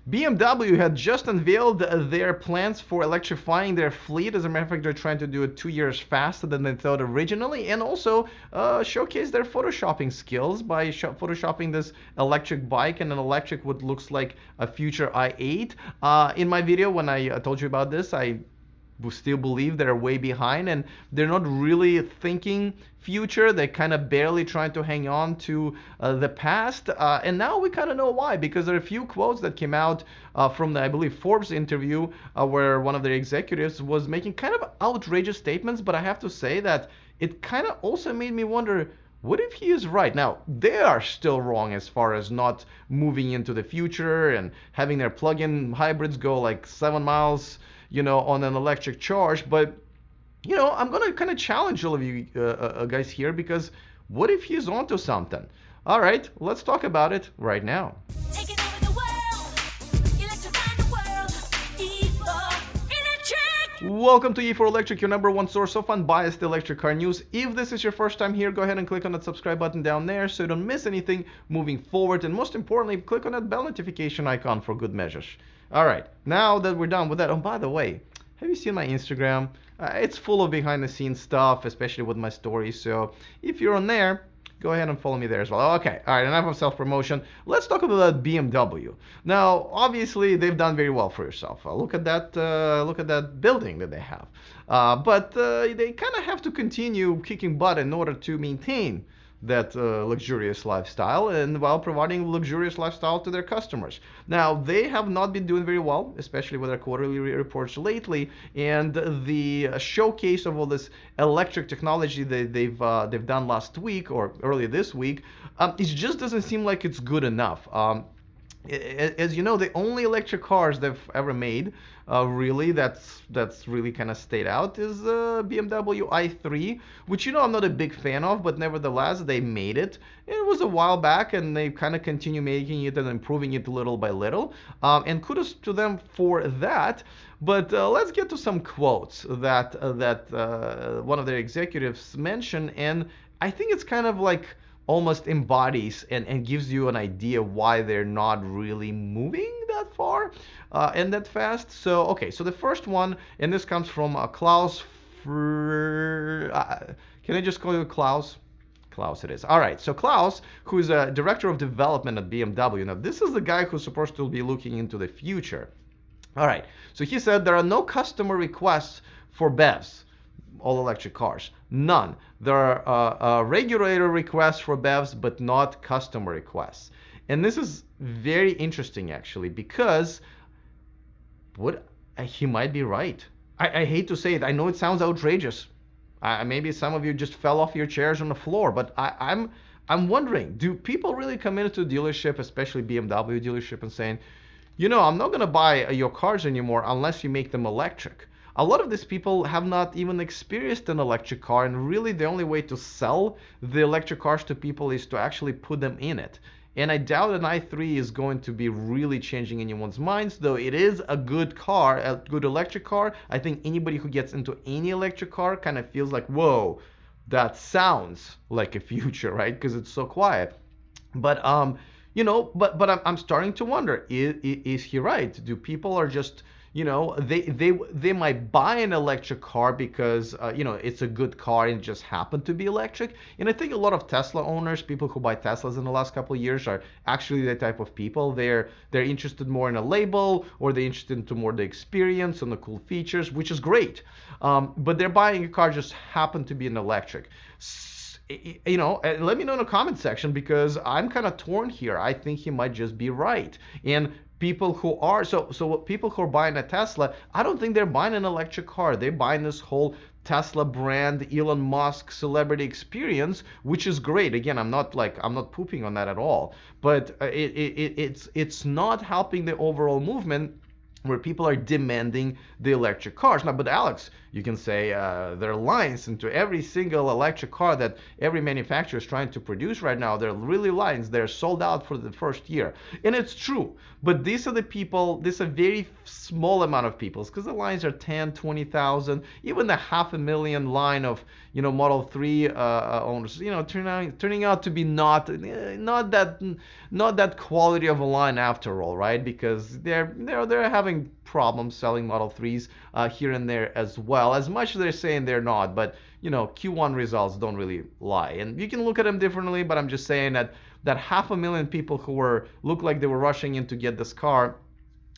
BMW had just unveiled their plans for electrifying their fleet. As a matter of fact, they're trying to do it 2 years faster than they thought originally, and also showcase their photoshopping skills by photoshopping this electric bike and an electric what looks like a future i8. In my video, when I told you about this, I still believe they're way behind and they're not really thinking future. They're kind of barely trying to hang on to the past, and now we kind of know why, because there are a few quotes that came out from the, I believe, Forbes interview, where one of their executives was making kind of outrageous statements. But I have to say that it kind of also made me wonder, what if he is right? Now, they are still wrong as far as not moving into the future and having their plug-in hybrids go like 7 miles, on an electric charge. But, I'm going to kind of challenge all of you guys here, because what if he's onto something? All right, let's talk about it right now. Taking over the world, electrifying the world, E4 Electric. Welcome to E4 Electric, your #1 source of unbiased electric car news. If this is your first time here, go ahead and click on that subscribe button down there so you don't miss anything moving forward. And most importantly, click on that bell notification icon for good measures. All right, now that we're done with that, oh, by the way, have you seen my Instagram? It's full of behind the scenes stuff, especially with my stories. So if you're on there, go ahead and follow me there as well. Okay, all right, enough of self-promotion. Let's talk about BMW. Now, obviously, they've done very well for yourself. Look at that building that they have. But they kind of have to continue kicking butt in order to maintain that luxurious lifestyle, and while providing luxurious lifestyle to their customers. Now, they have not been doing very well, especially with their quarterly reports lately, and the showcase of all this electric technology that they've done last week or earlier this week, it just doesn't seem like it's good enough. As you know, the only electric cars they've ever made, really, that's really kind of stayed out, is BMW i3, which I'm not a big fan of, but nevertheless they made it. It was a while back, and they kind of continue making it and improving it little by little, and kudos to them for that. But let's get to some quotes that one of their executives mentioned, and I think it's kind of like almost embodies and gives you an idea why they're not really moving that far and that fast. So, okay, so the first one, and this comes from Klaus. Can I just call you Klaus? Klaus it is. All right, so Klaus, who's a director of development at BMW. Now, this is the guy who's supposed to be looking into the future. All right, so he said there are no customer requests for BEVs, all electric cars. None. There are regulator requests for BEVs, but not customer requests. And this is very interesting, actually, because he might be right. I hate to say it. I know it sounds outrageous. Maybe some of you just fell off your chairs on the floor, but I'm wondering, do people really come into a dealership, especially BMW dealership, and saying, I'm not going to buy your cars anymore unless you make them electric? A lot of these people have not even experienced an electric car, and really the only way to sell the electric cars to people is to actually put them in it. And I doubt an i3 is going to be really changing anyone's minds, though it is a good car, a good electric car. I think anybody who gets into any electric car kind of feels like, whoa, that sounds like a future, right? Because it's so quiet. But but I'm starting to wonder, is he right? Do people are just they might buy an electric car because it's a good car and just happened to be electric. And I think a lot of Tesla owners, people who buy Teslas in the last couple of years, are actually the type of people. They're interested more in a label, or they're interested into more the experience and the cool features, which is great. But they're buying a car just happened to be an electric. Let me know in the comment section, because I'm kind of torn here. I think he might just be right. And people who are people who are buying a Tesla, I don't think they're buying an electric car. They're buying this whole Tesla brand, Elon Musk celebrity experience, which is great. Again, I'm not pooping on that at all. But it's not helping the overall movement. where people are demanding the electric cars. Now, but Alex, you can say there are lines into every single electric car that every manufacturer is trying to produce right now. There are really lines. They're sold out for the first year. And it's true. But these are the people, this is a very small amount of people, because the lines are 10, 20,000, even the 500,000 line of, Model 3 owners, turning out to be not that quality of a line after all, right? Because they're having problems selling Model 3s here and there as well. As much as they're saying they're not, but Q1 results don't really lie. And you can look at them differently, but I'm just saying that 500,000 people who look like they were rushing in to get this car,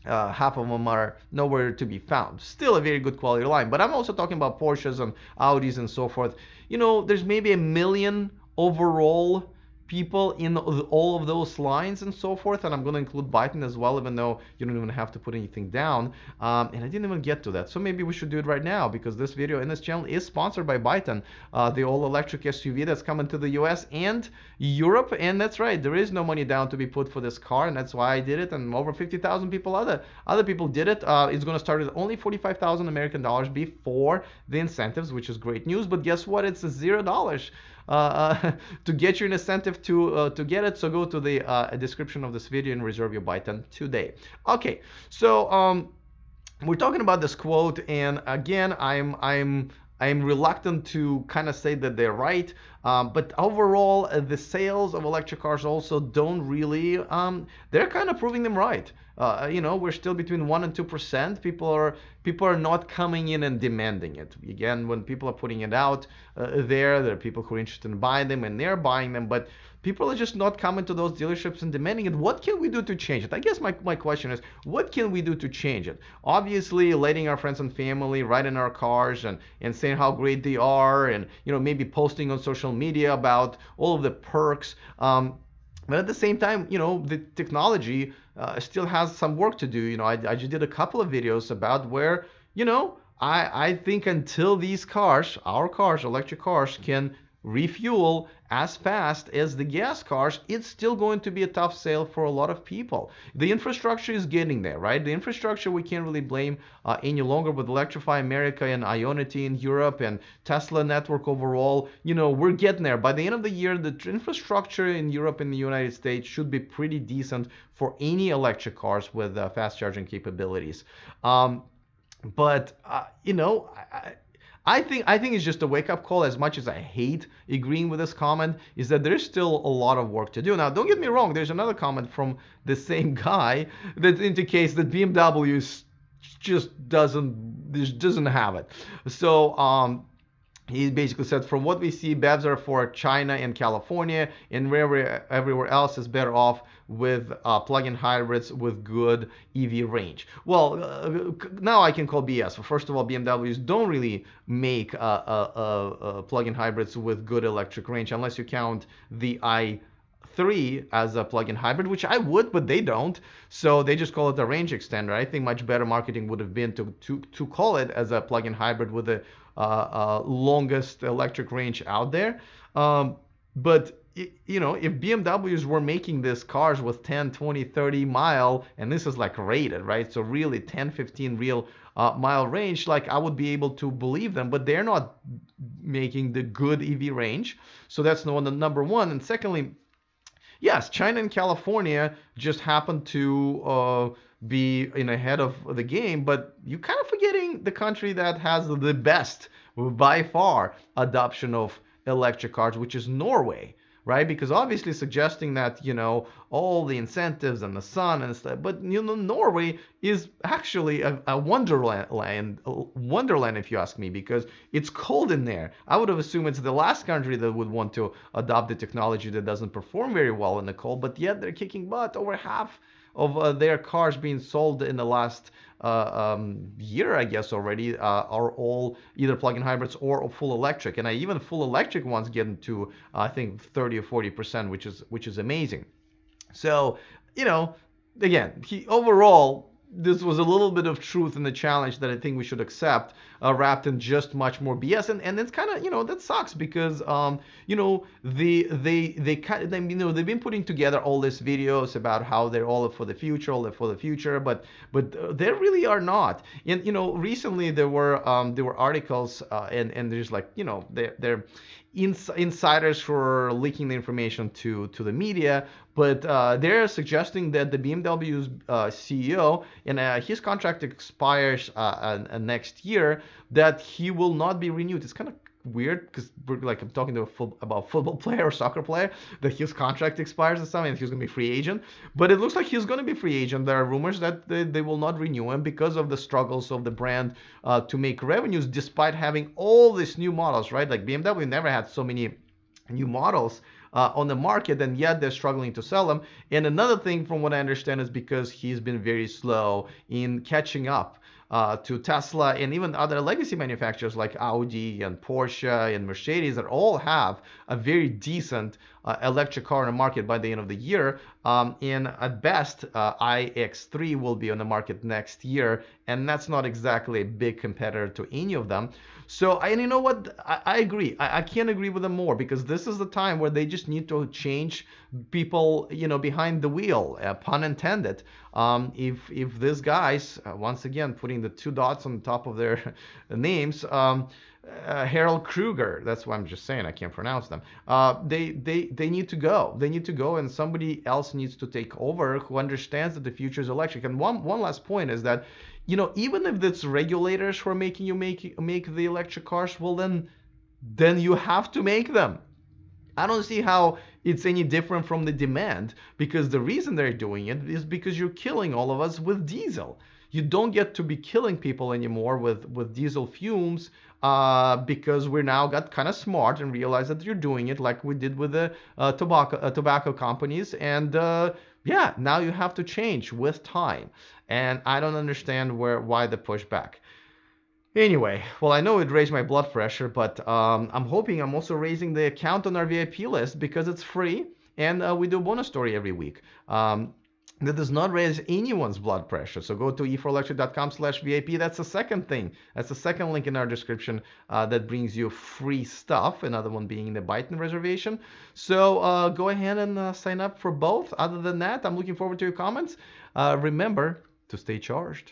half of them are nowhere to be found. Still a very good quality line. But I'm also talking about Porsches and Audis and so forth. There's maybe 1 million overall people in all of those lines and so forth, and I'm going to include Byton as well, even though you don't even have to put anything down. And I didn't even get to that, so maybe we should do it right now, because this video in this channel is sponsored by Byton, the all-electric SUV that's coming to the US and Europe. And that's right, there is no money down to be put for this car, and that's why I did it, and over 50,000 people other people did it. It's going to start at only 45,000 American dollars before the incentives, which is great news. But guess what? It's $0 to get your incentive to get it. So go to the description of this video and reserve your Byton today. Okay, so we're talking about this quote, and again, I'm reluctant to kind of say that they're right, but overall, the sales of electric cars also don't really, they're kind of proving them right. We're still between 1% and 2%. People are not coming in and demanding it. Again, when people are putting it out there are people who are interested in buying them, and they're buying them, but people are just not coming to those dealerships and demanding it. What can we do to change it? I guess my question is, what can we do to change it? Obviously, letting our friends and family ride in our cars and saying how great they are, and maybe posting on social media about all of the perks. But at the same time, the technology still has some work to do. I just did a couple of videos about where, I think until these cars, our cars, electric cars, can refuel as fast as the gas cars, it's still going to be a tough sale for a lot of people. The infrastructure is getting there, right? The infrastructure we can't really blame any longer with Electrify America and Ionity in Europe and Tesla network overall. We're getting there. By the end of the year, the infrastructure in Europe and the United States should be pretty decent for any electric cars with fast charging capabilities. I think it's just a wake-up call. As much as I hate agreeing with this comment, is that there's still a lot of work to do. Now, don't get me wrong. There's another comment from the same guy that indicates that BMW just doesn't have it. So he basically said, from what we see, BEVs are for China and California, and everywhere else is better off with plug-in hybrids with good EV range. Well, now I can call BS. First of all, BMWs don't really make plug-in hybrids with good electric range, unless you count the i3 as a plug-in hybrid, which I would, but they don't. So they just call it a range extender. I think much better marketing would have been to call it as a plug-in hybrid with the longest electric range out there. But if BMWs were making these cars with 10, 20, 30 mile, and this is like rated, right? So really 10, 15 real mile range, like I would be able to believe them, but they're not making the good EV range. So that's number one. And secondly, yes, China and California just happen to be ahead of the game, but you're kind of forgetting the country that has the best, by far, adoption of electric cars, which is Norway, right? Because obviously suggesting that, all the incentives and the sun and stuff, but Norway is actually a wonderland, if you ask me, because it's cold in there. I would have assumed it's the last country that would want to adopt the technology that doesn't perform very well in the cold, but yet they're kicking butt. Over half of their cars being sold in the last year, I guess already, are all either plug-in hybrids or full electric, and even full electric ones get into I think 30 or 40%, which is amazing. So again, overall, this was a little bit of truth in the challenge that I think we should accept, wrapped in just much more BS. And it's kind of, that sucks because they've been putting together all these videos about how they're all for the future, but they really are not. And recently there were articles, and there's like, they're insiders who are leaking the information to the media, but they're suggesting that the BMW's CEO, and his contract expires next year, that he will not be renewed. It's kind of weird because we're like, I'm talking to about football player or soccer player, that his contract expires or something and he's going to be free agent. But it looks like he's going to be free agent. There are rumors that they will not renew him because of the struggles of the brand to make revenues, despite having all these new models, right? Like BMW never had so many new models on the market, and yet they're struggling to sell them. And another thing, from what I understand, is because he's been very slow in catching up to Tesla and even other legacy manufacturers like Audi and Porsche and Mercedes, that all have a very decent electric car on the market by the end of the year. And at best, iX3 will be on the market next year, and that's not exactly a big competitor to any of them. So, and you know what? I agree. I can't agree with them more, because this is the time where they just need to change people, behind the wheel, pun intended. If these guys, once again, putting the two dots on the top of their names, Harold Kruger, that's what I'm just saying, I can't pronounce them. They need to go. They need to go, and somebody else needs to take over who understands that the future is electric. And one last point is that, even if it's regulators who are making you make the electric cars, well, then you have to make them. I don't see how it's any different from the demand, because the reason they're doing it is because you're killing all of us with diesel. You don't get to be killing people anymore with diesel fumes, because we're now got kind of smart and realize that you're doing it like we did with the tobacco companies. And yeah, now you have to change with time. And I don't understand why the pushback. Anyway, well, I know it raised my blood pressure, but I'm hoping I'm also raising the account on our VIP list, because it's free, and we do a bonus story every week. That does not raise anyone's blood pressure. So go to e4electric.com/VIP. That's the second thing. That's the second link in our description that brings you free stuff. Another one being the Byton reservation. So go ahead and sign up for both. Other than that, I'm looking forward to your comments. Remember to stay charged.